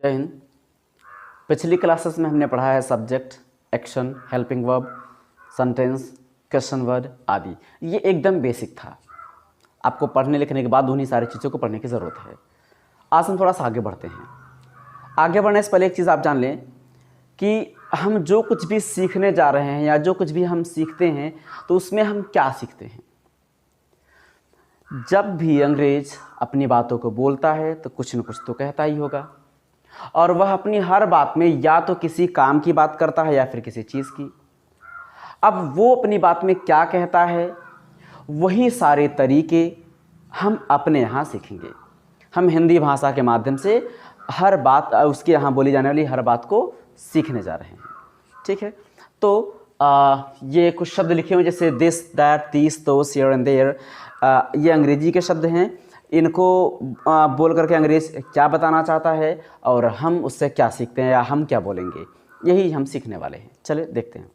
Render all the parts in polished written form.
जय हिंद। पिछली क्लासेस में हमने पढ़ा है subject, action, helping verb, sentence, question word आदि। ये एकदम बेसिक था। आपको पढ़ने लिखने के बाद उन्हीं सारी चीज़ों को पढ़ने की ज़रूरत है। आज हम थोड़ा सा आगे बढ़ते हैं। आगे बढ़ने से पहले एक चीज़ आप जान लें कि हम जो कुछ भी सीखने जा रहे हैं या जो कुछ भी हम सीखते हैं तो उसमें हम क्या सीखते हैं। जब भी अंग्रेज अपनी बातों को बोलता है तो कुछ न कुछ तो कहता ही होगा, और वह अपनी हर बात में या तो किसी काम की बात करता है या फिर किसी चीज़ की। अब वो अपनी बात में क्या कहता है, वही सारे तरीके हम अपने यहाँ सीखेंगे। हम हिंदी भाषा के माध्यम से हर बात, उसके यहाँ बोली जाने वाली हर बात को सीखने जा रहे हैं। ठीक है, तो ये कुछ शब्द लिखे हुए जैसे this, that, this, those, here and there. ये अंग्रेजी के शब्द हैं। इनको बोल करके अंग्रेज क्या बताना चाहता है और हम उससे क्या सीखते हैं या हम क्या बोलेंगे, यही हम सीखने वाले हैं। चले देखते हैं।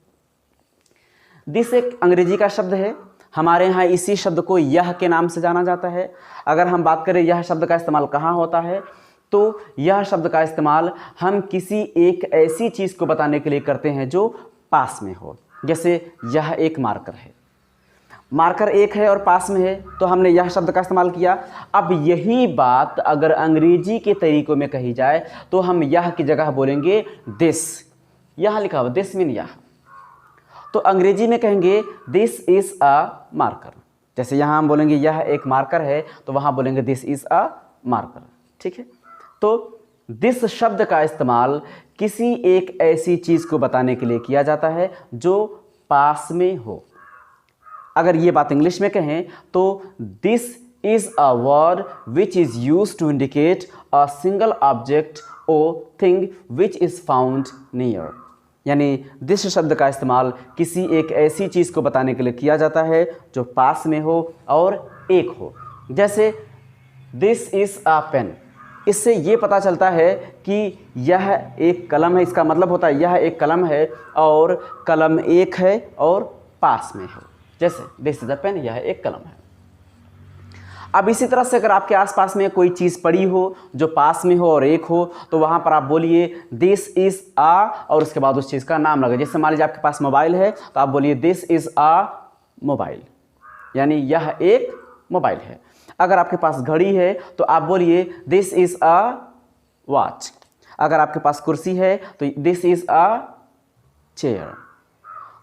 दिस एक अंग्रेजी का शब्द है। हमारे यहाँ इसी शब्द को यह के नाम से जाना जाता है। अगर हम बात करें यह शब्द का इस्तेमाल कहाँ होता है, तो यह शब्द का इस्तेमाल हम किसी एक ऐसी चीज़ को बताने के लिए करते हैं जो पास में हो। जैसे यह एक मार्कर है, मार्कर एक है और पास में है, तो हमने यह शब्द का इस्तेमाल किया। अब यही बात अगर अंग्रेजी के तरीकों में कही जाए तो हम यह की जगह बोलेंगे दिस। यहाँ लिखा हुआ दिस मीन यह, तो अंग्रेजी में कहेंगे दिस इज़ अ मार्कर। जैसे यहाँ हम बोलेंगे यह एक मार्कर है, तो वहाँ बोलेंगे दिस इज़ अ मार्कर। ठीक है, तो दिस शब्द का इस्तेमाल किसी एक ऐसी चीज़ को बताने के लिए किया जाता है जो पास में हो। अगर ये बात इंग्लिश में कहें तो this is a word which is use to indicate a single object or thing which is found near. यानी दिस शब्द का इस्तेमाल किसी एक ऐसी चीज़ को बताने के लिए किया जाता है जो पास में हो और एक हो। जैसे दिस इज़ अ पेन, इससे ये पता चलता है कि यह एक कलम है। इसका मतलब होता है यह एक कलम है और कलम एक है और पास में है। जैसे दिस इज अ पेन, यह एक कलम है। अब इसी तरह से अगर आपके आसपास में कोई चीज़ पड़ी हो जो पास में हो और एक हो, तो वहाँ पर आप बोलिए दिस इज़ आ और उसके बाद उस चीज़ का नाम लगे। जैसे मान लीजिए आपके पास मोबाइल है तो आप बोलिए दिस इज़ आ मोबाइल, यानी यह एक मोबाइल है। अगर आपके पास घड़ी है तो आप बोलिए दिस इज़ अ वॉच। अगर आपके पास कुर्सी है तो दिस इज़ अ चेयर।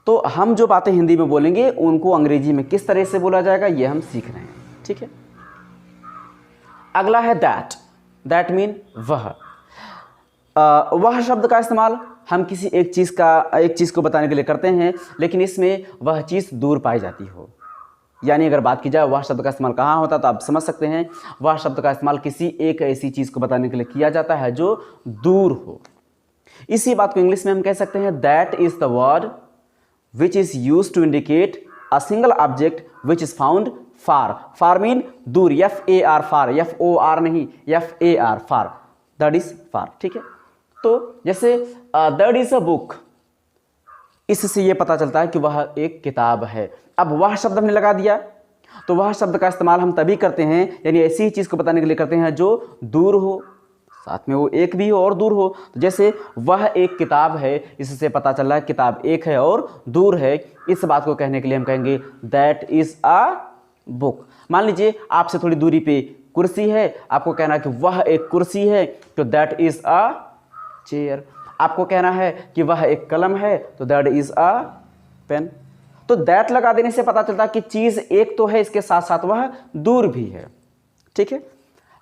तो हम जो बातें हिंदी में बोलेंगे उनको अंग्रेजी में किस तरह से बोला जाएगा ये हम सीख रहे हैं। ठीक है, अगला है दैट। दैट मीन वह। वह शब्द का इस्तेमाल हम किसी एक चीज़ को बताने के लिए करते हैं, लेकिन इसमें वह चीज़ दूर पाई जाती हो। यानी अगर बात की जाए वह शब्द का इस्तेमाल कहाँ होता है, तो आप समझ सकते हैं वह शब्द का इस्तेमाल किसी एक ऐसी चीज़ को बताने के लिए किया जाता है जो दूर हो। इसी बात को इंग्लिश में हम कह सकते हैं that is the word which is used to indicate a single object which is found far. Far mean दूर, F-A-R far, F-O-R नहीं, F-A-R far, that is far। ठीक है, तो जैसे that is a book, इससे ये पता चलता है कि वह एक किताब है। अब वह शब्द हमने लगा दिया, तो वह शब्द का इस्तेमाल हम तभी करते हैं, यानी ऐसी ही चीज़ को बताने के लिए करते हैं जो दूर हो, साथ में वो एक भी हो और दूर हो। तो जैसे वह एक किताब है, इससे पता चल रहा है किताब एक है और दूर है। इस बात को कहने के लिए हम कहेंगे दैट इज़ अ बुक। मान लीजिए आपसे थोड़ी दूरी पे कुर्सी है, आपको कहना है कि वह एक कुर्सी है, तो दैट इज़ अ चेयर। आपको कहना है कि वह एक कलम है, तो दैट इज़ अ पेन। तो दैट लगा देने से पता चलता है कि चीज़ एक तो है, इसके साथ साथ वह दूर भी है। ठीक है,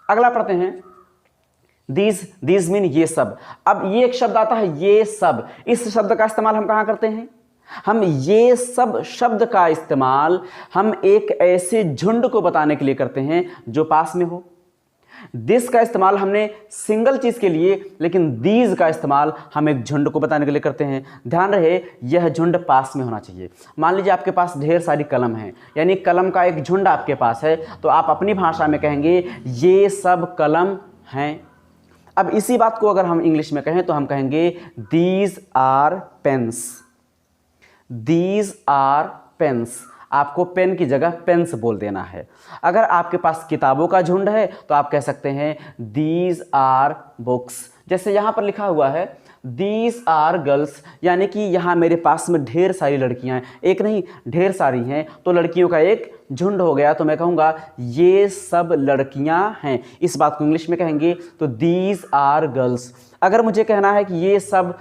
अगला पढ़ते हैं दीज मीन ये सब। अब ये एक शब्द आता है ये सब। इस शब्द का इस्तेमाल हम कहाँ करते हैं, हम ये सब शब्द का इस्तेमाल हम एक ऐसे झुंड को बताने के लिए करते हैं जो पास में हो। दिस का इस्तेमाल हमने सिंगल चीज के लिए, लेकिन दीज का इस्तेमाल हम एक झुंड को बताने के लिए करते हैं। ध्यान रहे यह झुंड पास में होना चाहिए। मान लीजिए आपके पास ढेर सारी कलम है, यानी कलम का एक झुंड आपके पास है, तो आप अपनी भाषा में कहेंगे ये सब कलम हैं। अब इसी बात को अगर हम इंग्लिश में कहें तो हम कहेंगे these are pens. These are pens, आपको पेन की जगह पेन्स बोल देना है। अगर आपके पास किताबों का झुंड है तो आप कह सकते हैं दीज आर बुक्स। जैसे यहाँ पर लिखा हुआ है दीज आर गर्ल्स, यानी कि यहाँ मेरे पास में ढेर सारी लड़कियाँ हैं, एक नहीं ढेर सारी हैं, तो लड़कियों का एक झुंड हो गया। तो मैं कहूँगा ये सब लड़कियाँ हैं। इस बात को इंग्लिश में कहेंगे तो दीज आर गर्ल्स। अगर मुझे कहना है कि ये सब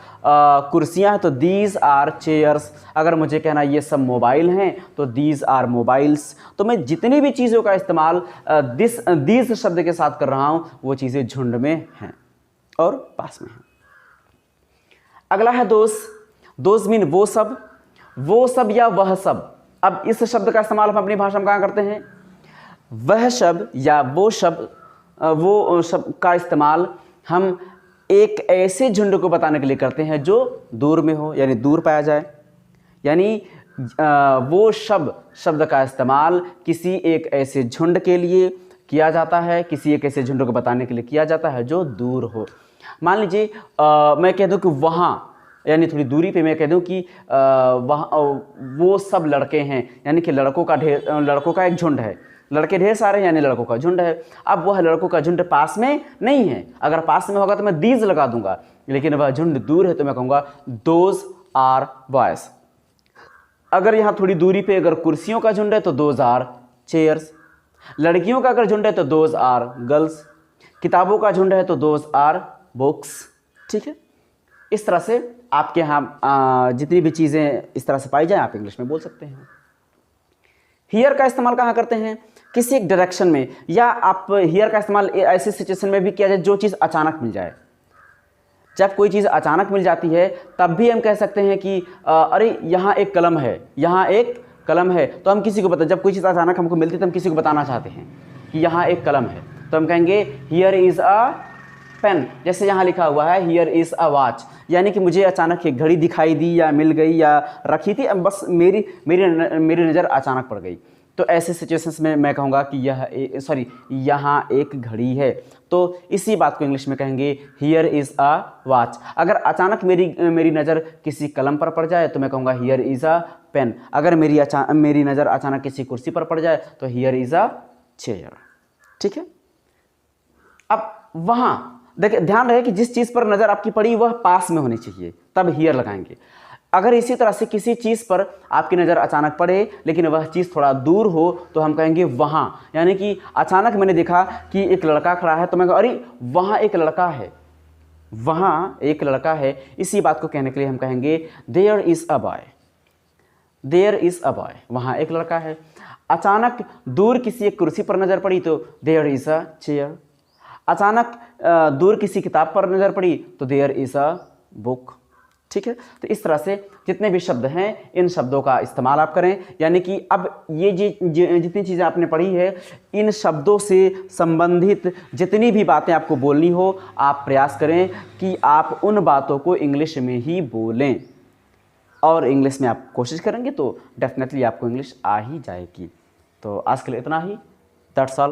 कुर्सियाँ हैं तो दीज आर चेयर्स। अगर मुझे कहना है ये सब मोबाइल हैं तो दीज आर मोबाइल्स। तो मैं जितनी भी चीज़ों का इस्तेमाल दीज शब्द के साथ कर रहा हूँ वो चीज़ें झुंड में हैं और पास में हैं। अगला है दोज मीन वो सब या वह सब। अब इस शब्द का इस्तेमाल हम अपनी भाषा में कहाँ करते हैं? वह शब्द या वो शब्द का इस्तेमाल हम एक ऐसे झुंड को बताने के लिए करते हैं जो दूर में हो, यानी दूर पाया जाए। यानी वो शब्द का इस्तेमाल किसी एक ऐसे झुंड के लिए किया जाता है, किसी एक ऐसे झुंड को बताने के लिए किया जाता है जो दूर हो। मान लीजिए मैं कह दूं कि वहाँ, यानी थोड़ी दूरी पे मैं कह दूं कि वहाँ वो सब लड़के हैं, यानी कि लड़कों का एक झुंड है। लड़के ढेर सारे हैं यानी लड़कों का झुंड है। अब वह लड़कों का झुंड पास में नहीं है। अगर पास में होगा तो मैं दीज लगा दूंगा, लेकिन वह झुंड दूर है तो मैं कहूँगा दोज आर बॉयज। अगर यहाँ थोड़ी दूरी पे अगर कुर्सियों का झुंड है तो दोज आर चेयर्स। लड़कियों का अगर झुंड है तो दोज आर गर्ल्स। किताबों का झुंड है तो दोज आर बुक्स। ठीक है, इस तरह से आपके यहाँ जितनी भी चीज़ें इस तरह से पाई जाए आप इंग्लिश में बोल सकते हैं। हियर का इस्तेमाल कहाँ करते हैं? किसी एक डायरेक्शन में, या आप हियर का इस्तेमाल ऐसी सिचुएशन में भी किया जाए जो चीज़ अचानक मिल जाए। जब कोई चीज़ अचानक मिल जाती है तब भी हम कह सकते हैं कि अरे यहाँ एक कलम है, यहाँ एक कलम है। तो हम किसी को जब कोई चीज़ अचानक हमको मिलती है तो हम किसी को बताना चाहते हैं कि यहाँ एक कलम है, तो हम कहेंगे हियर इज़ अ पेन। जैसे यहाँ लिखा हुआ है हियर इज़ अ वॉच, यानी कि मुझे अचानक एक घड़ी दिखाई दी या मिल गई या रखी थी, बस मेरी नज़र अचानक पड़ गई। तो ऐसे सिचुएशंस में मैं कहूँगा कि यहाँ एक घड़ी है। तो इसी बात को इंग्लिश में कहेंगे हियर इज़ अ वॉच। अगर अचानक मेरी नज़र किसी कलम पर पड़ जाए तो मैं कहूँगा हियर इज़ अ पेन। अगर मेरी नज़र अचानक किसी कुर्सी पर पड़ जाए तो हियर इज़ अ चेयर। ठीक है, अब वहाँ देखिए ध्यान रहे कि जिस चीज़ पर नज़र आपकी पड़ी वह पास में होनी चाहिए, तब हियर लगाएंगे। अगर इसी तरह से किसी चीज़ पर आपकी नज़र अचानक पड़े लेकिन वह चीज़ थोड़ा दूर हो तो हम कहेंगे वहाँ। यानी कि अचानक मैंने देखा कि एक लड़का खड़ा है तो मैं कहूँ अरे वहाँ एक लड़का है, वहाँ एक लड़का है। इसी बात को कहने के लिए हम कहेंगे there is a boy, there is a boy, वहाँ एक लड़का है। अचानक दूर किसी एक कुर्सी पर नज़र पड़ी तो देयर इज़ अ चेयर। अचानक दूर किसी किताब पर नज़र पड़ी तो देयर इज़ अ बुक। ठीक है, तो इस तरह से जितने भी शब्द हैं इन शब्दों का इस्तेमाल आप करें। यानी कि अब ये जितनी चीज़ें आपने पढ़ी है इन शब्दों से संबंधित जितनी भी बातें आपको बोलनी हो आप प्रयास करें कि आप उन बातों को इंग्लिश में ही बोलें, और इंग्लिश में आप कोशिश करेंगे तो डेफिनेटली आपको इंग्लिश आ ही जाएगी। तो आज के लिए इतना ही, दैट्स ऑल।